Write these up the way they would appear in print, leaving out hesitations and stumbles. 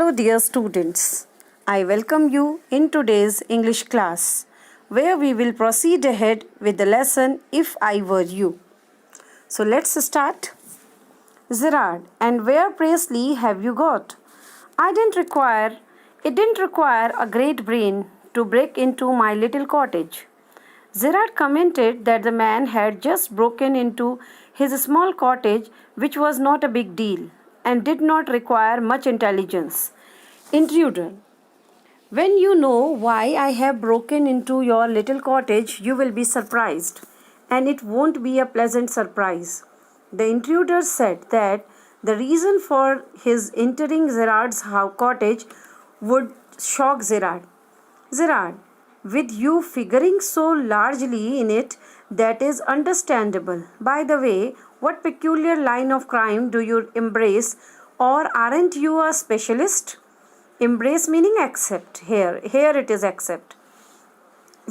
Hello, dear students. I welcome you in today's English class, where we will proceed ahead with the lesson If I Were You. So let's start. Gerard, and where precisely have you got? It didn't require a great brain to break into my little cottage. Gerard commented that the man had just broken into his small cottage, which was not a big deal and did not require much intelligence. Intruder. When you know why I have broken into your little cottage, you will be surprised, and it won't be a pleasant surprise. The intruder said that the reason for his entering Gerard's cottage would shock Gerard. Gerard, with you figuring so largely in it, that is understandable. By the way, what peculiar line of crime do you embrace, or aren't you a specialist? Embrace meaning accept. Here it is accept.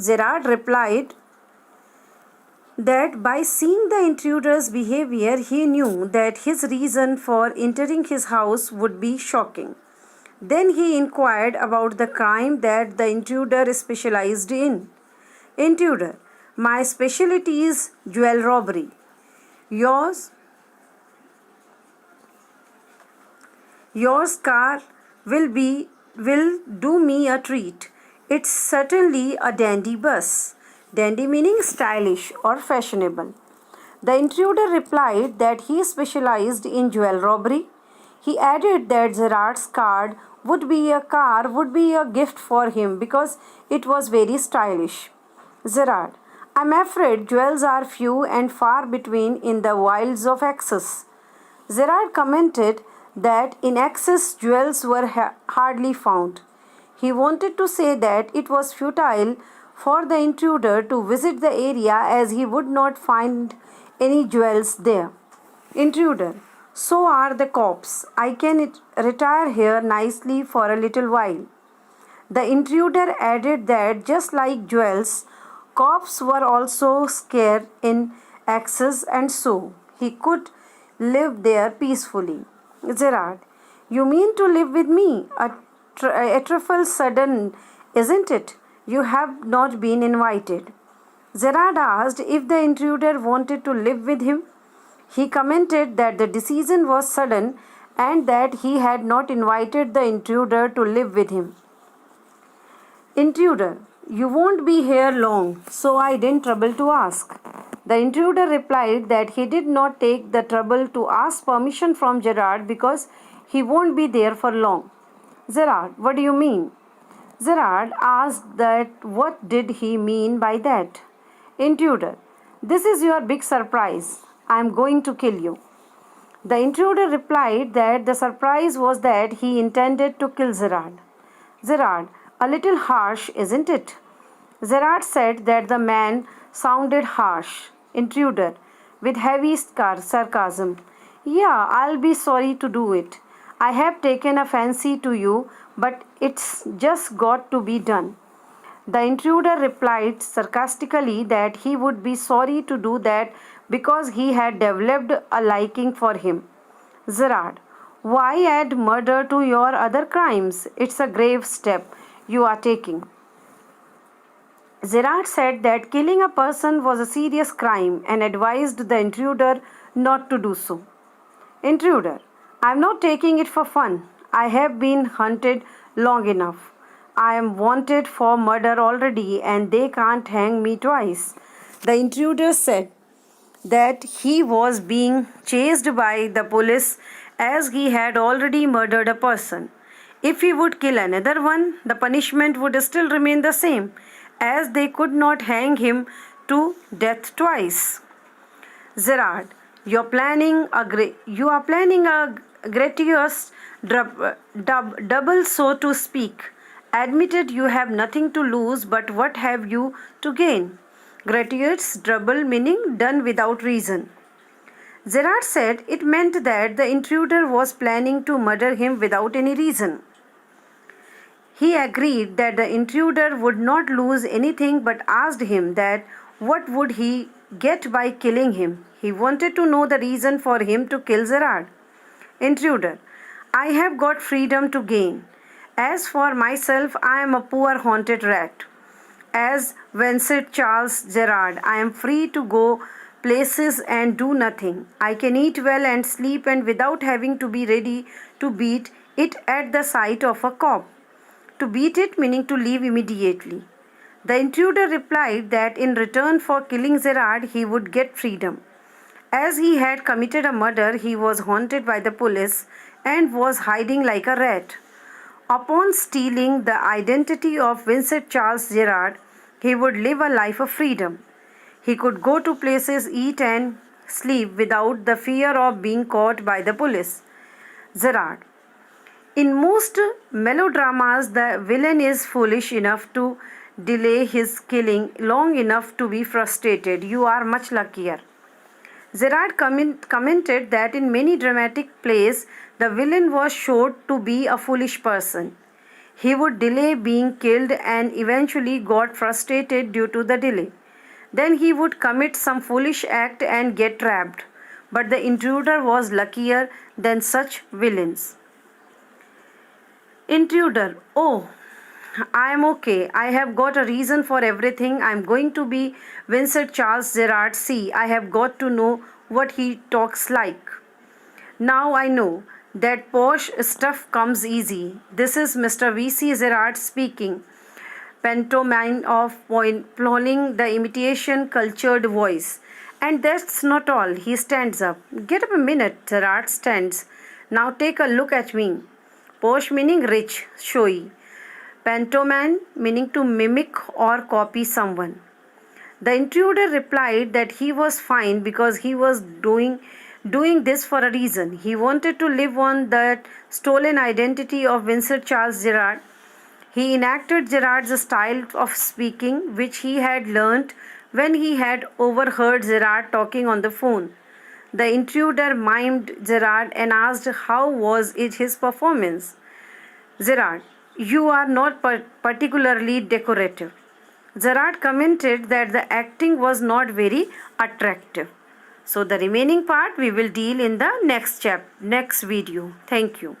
Gerard replied that by seeing the intruder's behavior, he knew that his reason for entering his house would be shocking. Then he inquired about the crime that the intruder specialized in. Intruder, my specialty is jewel robbery. Yours car will do me a treat. It's certainly a dandy bus. Dandy meaning stylish or fashionable. The intruder replied that he specialized in jewel robbery. He added that Gerard's car would be a gift for him because it was very stylish. Gerard, I'm afraid jewels are few and far between in the wilds of Essex. Gerard commented that in Essex jewels were hardly found. He wanted to say that it was futile for the intruder to visit the area as he would not find any jewels there. Intruder, so are the cops. I can retire here nicely for a little while. The intruder added that just like jewels, cops were also scarce in Essex and so he could live there peacefully. Gerard, you mean to live with me? A trifle sudden, isn't it? You have not been invited. Gerard asked if the intruder wanted to live with him. He commented that the decision was sudden and that he had not invited the intruder to live with him. Intruder, you won't be here long, so I didn't trouble to ask. The intruder replied that he did not take the trouble to ask permission from Gerard because he won't be there for long. Gerard, what do you mean? Gerard asked that what did he mean by that? Intruder, this is your big surprise. I am going to kill you. The intruder replied that the surprise was that he intended to kill Gerard. Gerard, a little harsh, isn't it? Gerard said that the man sounded harsh. Intruder, with heavy sarcasm. Yeah, I'll be sorry to do it. I have taken a fancy to you, but it's just got to be done. The intruder replied sarcastically that he would be sorry to do that because he had developed a liking for him. Gerard, why add murder to your other crimes? It's a grave step you are taking. Gerard said that killing a person was a serious crime and advised the intruder not to do so. Intruder, I am not taking it for fun. I have been hunted long enough. I am wanted for murder already and they can't hang me twice. The intruder said that he was being chased by the police as he had already murdered a person. If he would kill another one, the punishment would still remain the same, as they could not hang him to death twice. Gerard, you are planning a gratuitous double, so to speak. Admitted you have nothing to lose, but what have you to gain? Gratuitous double meaning done without reason. Gerard said it meant that the intruder was planning to murder him without any reason. He agreed that the intruder would not lose anything but asked him that what would he get by killing him. He wanted to know the reason for him to kill Gerard. Intruder, I have got freedom to gain. As for myself, I am a poor haunted rat. As Vincent Charles Gerard, I am free to go places and do nothing. I can eat well and sleep and without having to be ready to beat it at the sight of a cop. To beat it meaning to leave immediately. The intruder replied that in return for killing Gerard, he would get freedom. As he had committed a murder, he was haunted by the police and was hiding like a rat. Upon stealing the identity of Vincent Charles Gerard, he would live a life of freedom. He could go to places, eat and sleep without the fear of being caught by the police. Gerard. In most melodramas, the villain is foolish enough to delay his killing long enough to be frustrated. You are much luckier. Gerard commented that in many dramatic plays, the villain was showed to be a foolish person. He would delay being killed and eventually got frustrated due to the delay. Then he would commit some foolish act and get trapped. But the intruder was luckier than such villains. Intruder. Oh, I am okay. I have got a reason for everything. I am going to be Vincent Charles Gerard. See, I have got to know what he talks like. Now I know that posh stuff comes easy. This is Mr. V.C. Gerard speaking. Pantomime of plodding the imitation cultured voice. And that's not all. He stands up. Get up a minute. Gerard stands. Now take a look at me. Posh meaning rich, showy. Pantomime meaning to mimic or copy someone. The intruder replied that he was fine because he was doing this for a reason. He wanted to live on that stolen identity of Vincent Charles Gerard. He enacted Gerard's style of speaking, which he had learnt when he had overheard Gerard talking on the phone. The intruder mimed Gerard and asked how was it his performance. Gerard, you are not particularly decorative. Gerard commented that the acting was not very attractive. So the remaining part we will deal in the next video. Thank you.